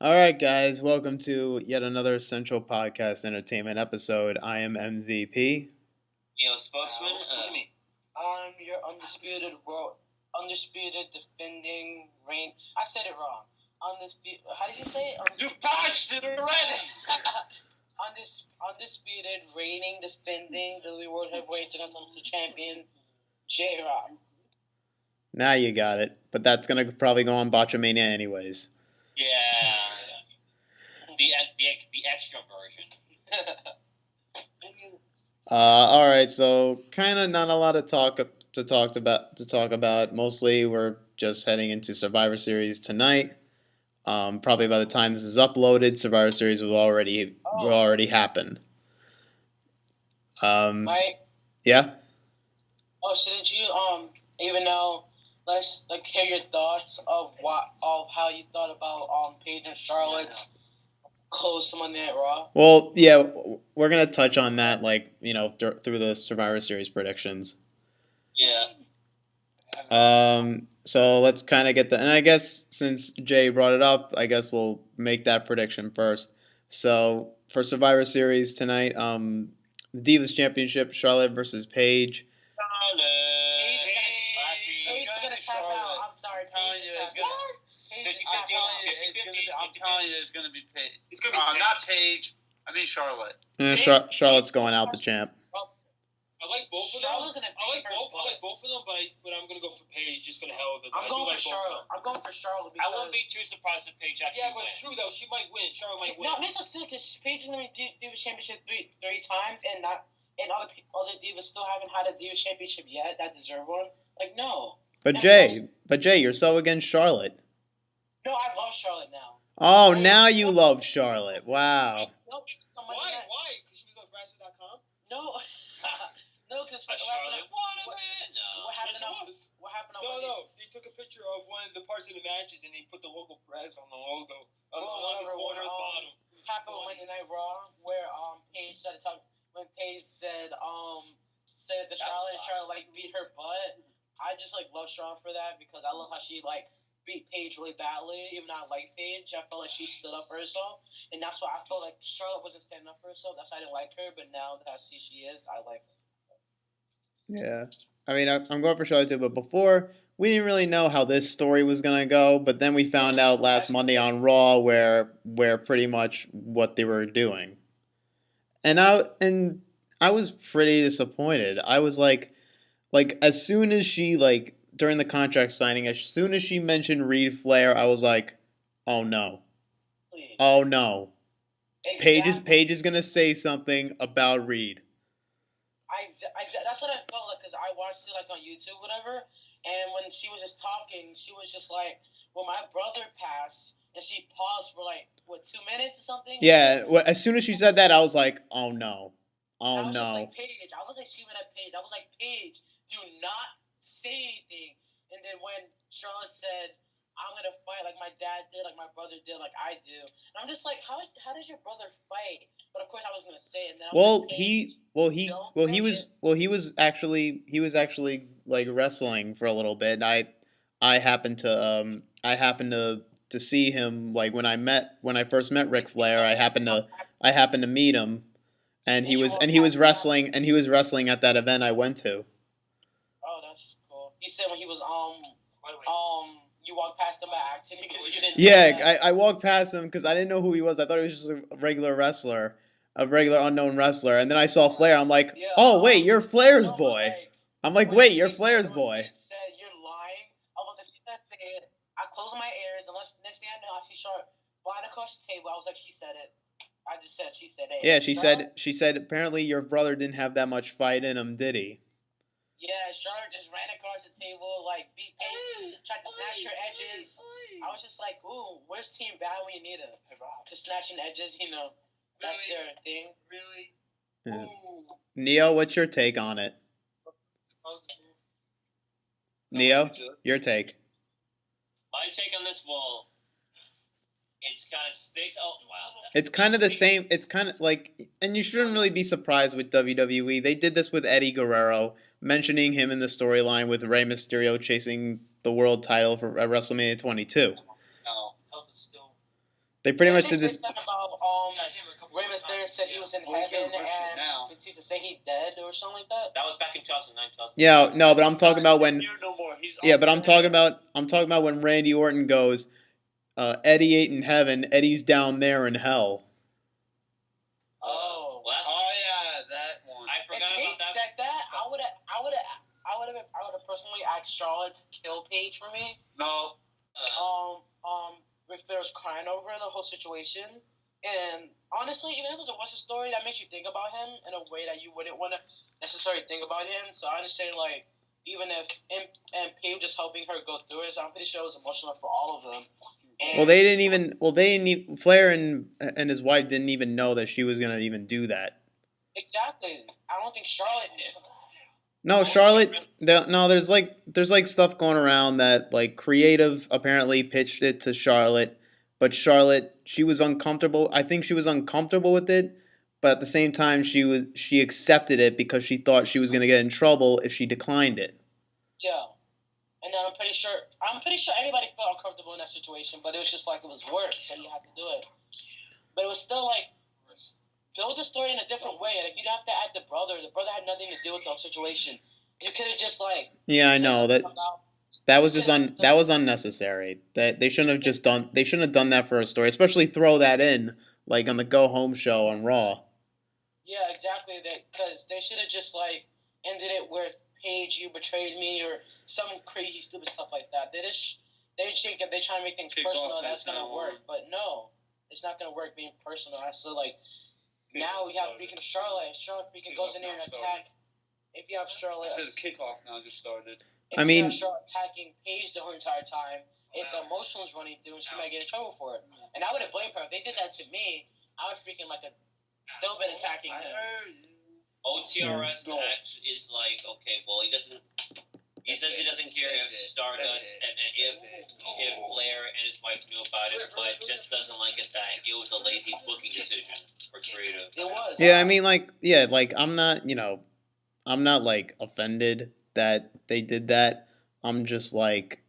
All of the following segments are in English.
All right, guys, welcome to yet another Central Podcast Entertainment episode. I am MZP. Spokesman. Look at me. I'm your undisputed defending reign. I said it wrong. How did you say it? You botched it already. Undisputed reigning defending the World Heavyweight Intercontinental Champion, J Rock. Now you got it, but that's gonna probably go on Botchamania anyways. Yeah. The extra version. All right, so kind of not a lot of talk about. Mostly, we're just heading into Survivor Series tonight. Probably by the time this is uploaded, Survivor Series will already happen. Right? Yeah. Oh, shouldn't you even know? Let's hear your thoughts of how you thought about Paige and Charlotte's close to Monday Night Raw. Well, yeah, we're gonna touch on that, through the Survivor Series predictions. Yeah. So let's kind of get and I guess since Jay brought it up, I guess we'll make that prediction first. So for Survivor Series tonight, the Divas Championship, Charlotte versus Paige. Paige's gonna tap out. I'm sorry, Paige. I'm telling you, it's gonna be Paige. It's gonna be not Paige. I mean Charlotte. Charlotte's going out the champ. I like both of them. I like both of them, but I'm gonna go for Paige just for the hell of it. I'm going for Charlotte. Because I wouldn't be too surprised if Paige actually wins. It's true though. She might win. Charlotte might win. No, it makes no sense because Paige is gonna be Divas Championship three times, and other divas still haven't had a Divas Championship yet that deserve one. Like no. But Jay, you're so against Charlotte. No, I love Charlotte now. Oh, now you love Charlotte. Wow. No, why? Because she was on Ratchet.com? No. No, because what happened? No. They took a picture of one of the parts of the matches and they put the local press on the logo on the corner of the bottom. Happened on Monday Night Raw where Paige started talking when Paige said to Charlotte and Charlotte beat her butt. I just love Charlotte for that because I love how she beat Paige really badly. Even though I like Paige, I felt like she stood up for herself, and that's why I felt like Charlotte wasn't standing up for herself. That's why I didn't like her. But now that I see she is, I like her. Yeah, I mean, I'm going for Charlotte too, but before, we didn't really know how this story was going to go, but then we found out last Monday on Raw where pretty much what they were doing. And I was pretty disappointed. I was like as soon as she, during the contract signing, as soon as she mentioned Reed Flair, I was like, oh no. Oh no. Exactly. Paige is going to say something about Reed. That's what I felt like because I watched it on YouTube, whatever. And when she was just talking, she was just like, "Well, my brother passed," and she paused for 2 minutes or something. Yeah. Well, as soon as she said that, I was like, "Oh no, oh I was no." just like, Paige. I was screaming at Paige. I was like, Paige, do not say anything. And then when Charlotte said, "I'm gonna fight like my dad did, like my brother did, like I do," and I'm just like, how does your brother fight? But of course, I was gonna say it. And then he was actually wrestling for a little bit. I happened to see him when I first met Ric Flair. I happened to meet him, and he was wrestling at that event I went to. Oh, that's cool. You said when he was you walked past him by accident because you didn't. Yeah, I walked past him because I didn't know who he was. I thought he was just a regular wrestler, a regular unknown wrestler. And then I saw Flair. I'm like, oh wait, you're Flair's boy. I'm like, wait, you're Flair's boy. Said you're lying. I was like, I closed my ears, and next thing I know, I see Charlotte flying across the table. I was like, she said it. I just said she said it. Yeah, she said apparently your brother didn't have that much fight in him, did he? Yeah, Charlotte just ran across the table, beat Paige, tried to snatch her edges. I was just like, ooh, where's Team Bad when you need it? To snatching edges, that's their thing. Really? Yeah. Neo, what's your take on it? Neo, your take. My take on this, it's kind of staked. Oh, wow. It's kind of the same. It's kind of and you shouldn't really be surprised with WWE. They did this with Eddie Guerrero, mentioning him in the storyline with Rey Mysterio chasing the world title for WrestleMania 22. They pretty much They did this. said about Rey Mysterio said he was in heaven and Batista said he dead or something like that. That was back in 2009, 2010. Yeah, no, but I'm talking about when. No more. Yeah, but I'm talking about when Randy Orton goes, Eddie ain't in heaven, Eddie's down there in hell. Oh. What? Oh yeah, that one. I forgot If Paige about that. said that, I would have personally asked Charlotte to kill Paige for me. No. Ric Flair's crying over the whole situation, and honestly, even if it was a story that makes you think about him in a way that you wouldn't want to necessarily think about him. So I understand, like, even if and Paige just helping her go through it, so I'm pretty sure it was emotional for all of them. And Flair and his wife didn't even know that she was gonna even do that. exactly, I don't think Charlotte did. No, Charlotte. There's like stuff going around that like creative apparently pitched it to Charlotte, but Charlotte she was uncomfortable. I think she was uncomfortable with it, but at the same time she accepted it because she thought she was gonna get in trouble if she declined it. Yeah. And then I'm pretty sure everybody felt uncomfortable in that situation, but it was just like it was work, so you had to do it. But it was still like build the story in a different way. Like you don't have to add the brother. The brother had nothing to do with the whole situation. You could have just like I know that was unnecessary. That they shouldn't have done that for a story, especially throw that in like on the go home show on Raw. Yeah, exactly. Because they should have just like ended it with Paige, you betrayed me, or some crazy stupid stuff like that. They think if they try to make things personal, that's gonna work. But no, it's not gonna work being personal. So like now we have freaking Charlotte. Charlotte freaking goes in there and attack. If you have Charlotte, it says kickoff now just started. If you have Charlotte attacking Paige the whole entire time, it's emotions running through, and she might get in trouble for it. And I wouldn't blame her if they did that to me. I would freaking still been attacking him. OTRS is like, okay, well, he says he doesn't care if Stardust and if Flair and his wife knew about it, but just doesn't like it that it was a lazy booking decision for creative. It was. Yeah, I mean, I'm not like offended that they did that. I'm just like,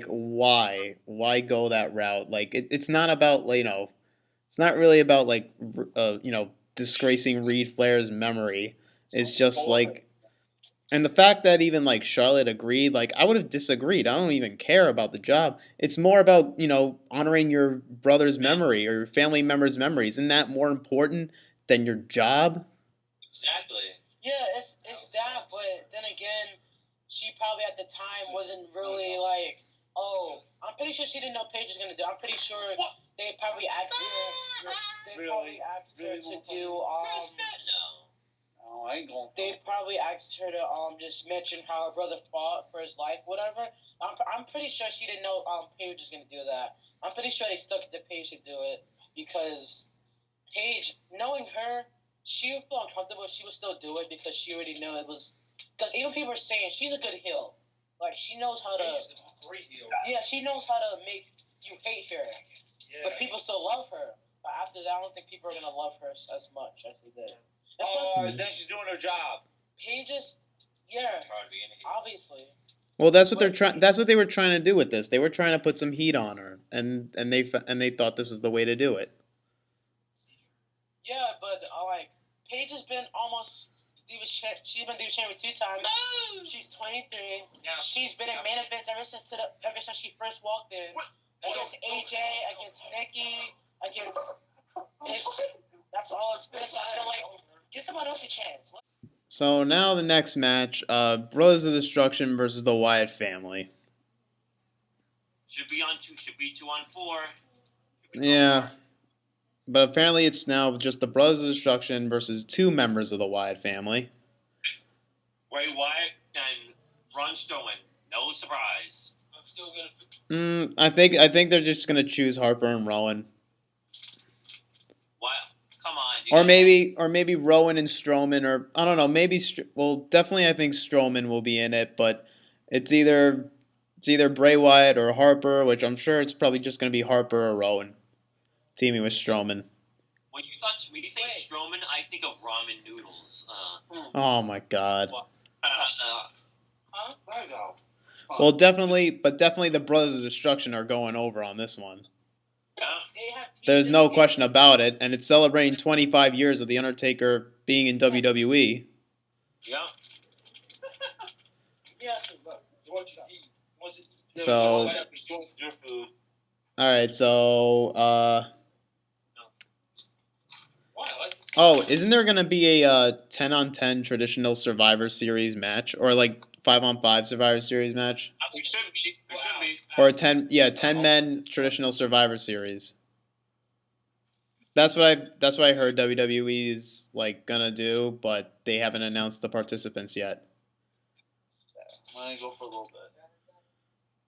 why go that route? Like, it's not about it's not really about like disgracing Reed Flair's memory. It's just like, and the fact that even like Charlotte agreed, like I would have disagreed. I don't even care about the job. It's more about honoring your brother's memory or your family member's memory. Isn't that more important than your job? Exactly. Yeah, it's that, but then again, she probably at the time wasn't really like, oh, I'm pretty sure she didn't know Paige was gonna do. I'm pretty sure they probably asked her. To do No, I ain't going. They probably asked her to just mention how her brother fought for his life, whatever. I'm pretty sure she didn't know Paige was gonna do that. I'm pretty sure they stuck to Paige to do it because Paige, knowing her, she would feel uncomfortable if she would still do it because she already knew it was. Because even people are saying she's a good heel. Like, she knows how to. Yeah, she knows how to make you hate her. Yeah. But people still love her. But after that, I don't think people are going to love her as much as they did. Then she's doing her job. Paige is. Yeah, obviously. Well, that's what That's what they were trying to do with this. They were trying to put some heat on her, and they thought this was the way to do it. Yeah, but Paige has been almost she's been Diva Champion 2 times. No! She's 23. Yeah. She's been in main events ever since she first walked in. Against AJ, against Nikki, that's all it's been. So I feel like give someone else a chance. So now the next match, Brothers of Destruction versus the Wyatt family. Should be 2 on 4. Yeah. But apparently it's now just the Brothers of Destruction versus 2 members of the Wyatt family. Bray Wyatt and Braun Strowman. No surprise. I'm still gonna. I think they're just gonna choose Harper and Rowan. What? Come on. Or maybe Rowan and Strowman, or I don't know. Maybe definitely I think Strowman will be in it, but it's either Bray Wyatt or Harper, which I'm sure it's probably just gonna be Harper or Rowan. Teaming with Strowman. When you say Strowman, I think of ramen noodles. Oh my god. Huh? I know. Well, definitely the Brothers of Destruction are going over on this one. Yeah. There's no question about it, and it's celebrating 25 years of The Undertaker being in WWE. Yeah. So, Your food. all right, so oh, isn't there gonna be a 10-on-10 traditional Survivor Series match, or like 5-on-5 Survivor Series match, There should be. There should be. or a 10 men traditional Survivor Series? That's what I heard WWE is like gonna do, but they haven't announced the participants yet. I'm gonna go for a little bit.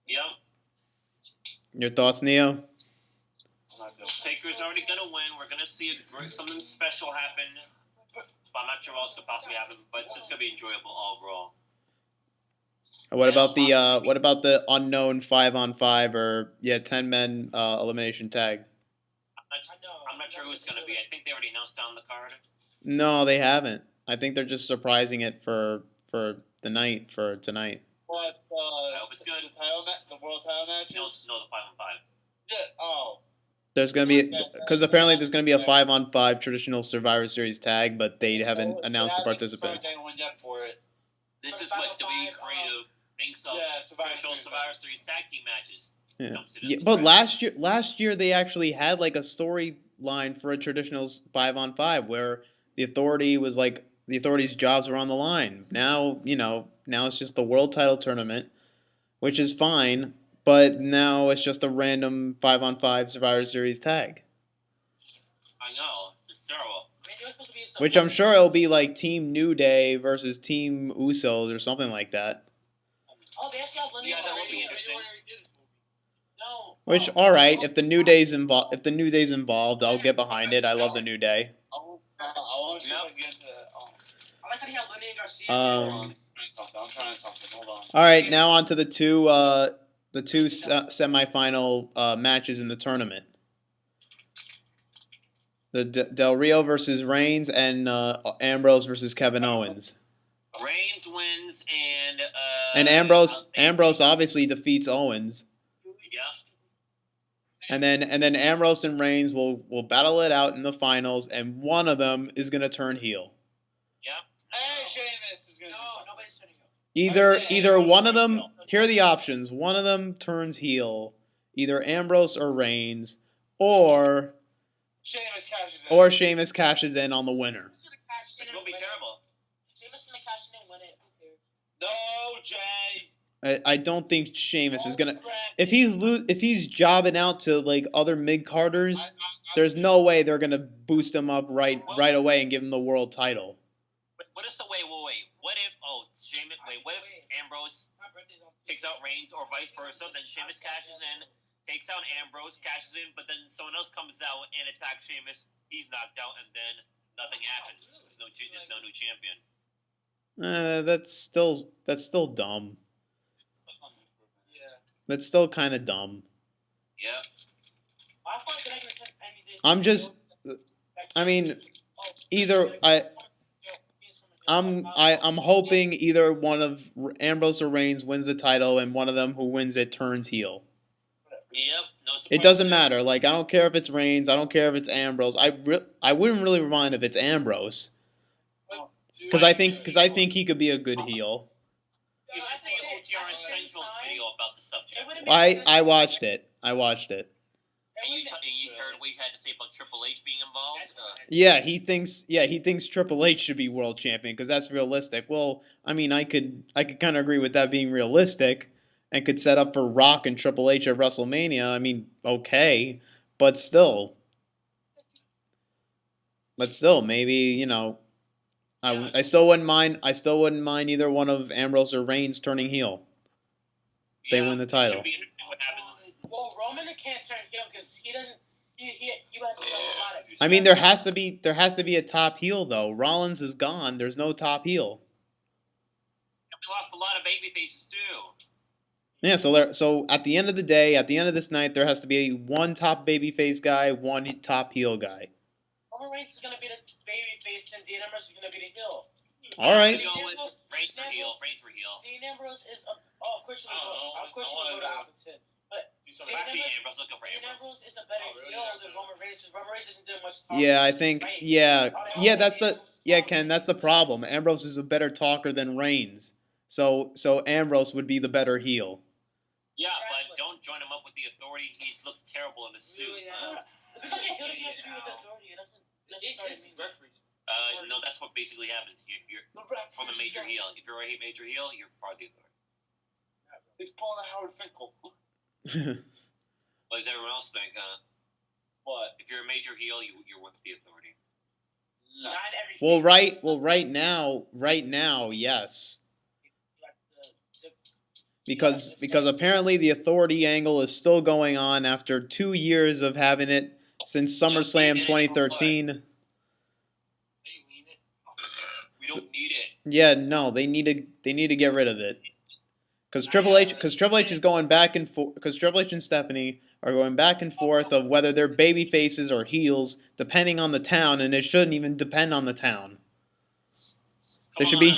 Yeah. Your thoughts, Neo? I'm not going. Taker's already gonna win. We're gonna see something special happen. But I'm not sure what else could possibly happen. But it's just gonna be enjoyable overall. What about the unknown 5-on-5 or 10 men elimination tag? I'm not sure who it's gonna be. I think they already announced down the card. No, they haven't. I think they're just surprising it for tonight. What? I hope it's good. The world title matches? No, the 5-on-5. Yeah. Oh. There's gonna be because apparently there's gonna be a 5-on-5 traditional Survivor Series tag, but they haven't announced the participants. This is what WWE Creative thinks of traditional Survivor Series tag team matches. Yeah, but last year they actually had like a storyline for a traditional 5-on-5 where the authority's jobs were on the line. Now it's just the world title tournament, which is fine, but now it's just a random 5-on-5 Survivor Series tag. I know, it's terrible. Which I'm sure it'll be like Team New Day versus Team Usos or something like that. Oh, they actually have Lenny Yeah, that would be interesting. No. Which, all right, if the New Day's involved, I'll get behind it. I love the New Day. I want to see if I can get I like how they have Lenny Garcia. I'm trying something. Hold on. All right, now on to the two semifinal matches in the tournament. The Del Rio versus Reigns and Ambrose versus Kevin Owens. Reigns wins And Ambrose obviously defeats Owens. Yeah. And then Ambrose and Reigns will battle it out in the finals, and one of them is gonna turn heel. Yeah. Hey, Sheamus is gonna do something. Nobody's turning heel. Either one of them. Here are the options. One of them turns heel, either Ambrose or Reigns, or Sheamus cashes in on the winner. Which will be terrible. Sheamus gonna cash in and win it. No, Jay. I don't think Sheamus is gonna. If he's jobbing out to like other mid carders, there's no way they're gonna boost him up right away and give him the world title. What if what if Ambrose takes out Reigns or vice versa? Then Sheamus cashes in, takes out Ambrose, cashes in, but then someone else comes out and attacks Sheamus. He's knocked out, and then nothing happens. There's no new champion. That's still dumb. That's still kind of dumb. Yeah. I'm hoping either one of Ambrose or Reigns wins the title, and one of them who wins it turns heel. Yep. No surprise. It doesn't matter. Like, I don't care if it's Reigns. I don't care if it's Ambrose. I wouldn't really mind if it's Ambrose, because I think he could be a good heel. You should see OTRS Central's video about the subject. I watched it. And you heard what he had to say about Triple H being involved? Yeah, he thinks Triple H should be world champion because that's realistic. Well, I mean, I could kind of agree with that being realistic, and could set up for Rock and Triple H at WrestleMania. I mean, okay, but still, maybe I still wouldn't mind. I still wouldn't mind either one of Ambrose or Reigns turning heel. They win the title. Should be interesting what happens. Well, Roman can't turn heel because he doesn't. You have to know about it. I mean, there has to be a top heel though. Rollins is gone. There's no top heel. And we lost a lot of baby faces too. Yeah, so at the end of the day, at the end of this night, there has to be one top babyface guy, one top heel guy. Roman Reigns is gonna be the baby face, and Dean Ambrose is gonna be the heel. All right. I'm going with Reigns for heel. Reigns for heel. Dean Ambrose is a Christian. I don't know. I'm questioning the opposite. But Actually, Ambrose. Look up for Dean Ambrose. Ambrose is a better heel than Roman Reigns. Roman Reigns doesn't do much talking. Yeah, I think. Yeah. That's the. Yeah, Ken. That's the problem. Ambrose is a better talker than Reigns. So Ambrose would be the better heel. Yeah, but don't join him up with the Authority. He looks terrible in the suit. Because he doesn't have to be with the Authority. It doesn't necessarily mean referees. No, that's what basically happens. You're from the major heel. If you're a major heel, you're part of the Authority. He's pulling a Howard Finkel. What does everyone else think? What? If you're a major heel, you're with the Authority. No. Not every Right now, yes. Because apparently the Authority angle is still going on after 2 years of having it since SummerSlam 2013. We don't need it. Yeah, no, they need to get rid of it. Because Triple H is going back and forth. Because Triple H and Stephanie are going back and forth of whether they're baby faces or heels, depending on the town, and it shouldn't even depend on the town. They should be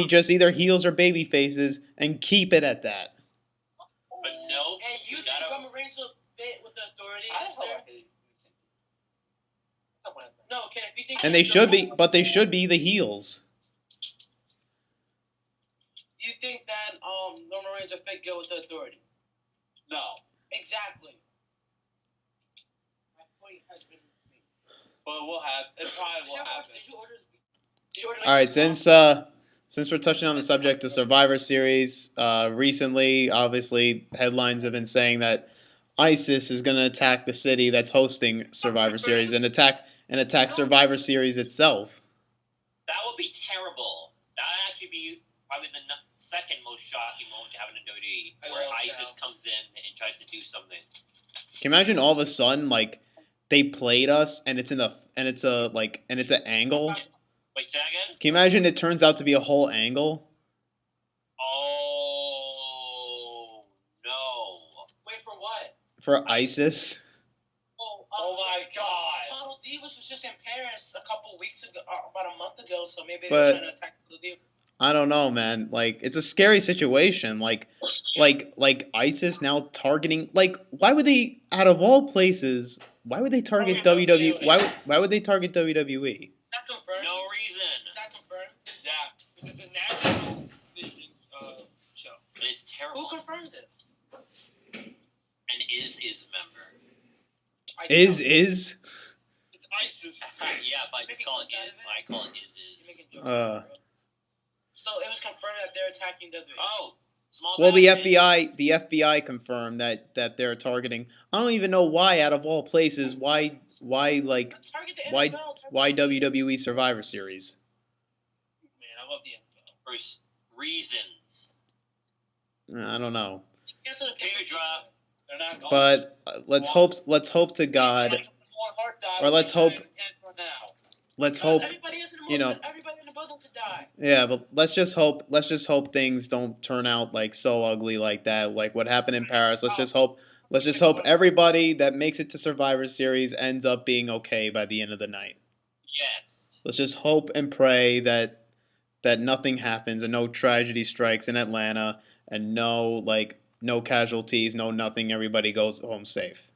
just either heels or baby faces, and keep it at that. But no, And you think Roman Reigns will fit with the Authority? No, Ken. If you think And they should be, but they should be the heels. You think that Roman Reigns will fit good with the Authority? No. Exactly. My point has been made. But it probably will happen. Did you order All right, since we're touching on the subject of Survivor Series, recently, obviously, headlines have been saying that ISIS is going to attack the city that's hosting Survivor Series and attack Survivor Series itself. that would be terrible. That would actually be probably the second most shocking moment to happen in WWE, where ISIS comes in and tries to do something. Can you imagine all of a sudden, like, they played us and it's an angle? Wait, say that again? Can you imagine it turns out to be a whole angle? Oh no! Wait for what? For ISIS? Oh my God! Total Divas was just in Paris a couple weeks ago, about a month ago. So maybe But- they're trying to attack Total Divas. I don't know, man. Like, it's a scary situation. Like ISIS now targeting. Like, why would they, out of all places, why would they target WWE? Why would they target WWE? Is that confirmed? No reason. Is that confirmed? Yeah, this is a national vision show. It's terrible. Who confirmed it? And is a member. Is It's ISIS. Yeah, but it's Making called jokes out is. of it? I call it You're is. making jokes about Uh. it, bro. So it was confirmed that they're attacking WWE. Oh, small. Well, the diamond. FBI confirmed that they're targeting. I don't even know why, out of all places, why Target the why- NFL, target why the WWE. WWE Survivor Series? Man, I love the NFL. For reasons. I don't know, Cancel the Teardrop. They're not going. but let's hope to God. Or let's hope- Let's hope. Everybody in the you know- everybody in the building could die. Yeah, but let's just hope things don't turn out like so ugly like that, like what happened in Paris. Let's just hope everybody that makes it to Survivor Series ends up being okay by the end of the night. Yes. Let's just hope and pray that nothing happens and no tragedy strikes in Atlanta and no casualties, no nothing. Everybody goes home safe.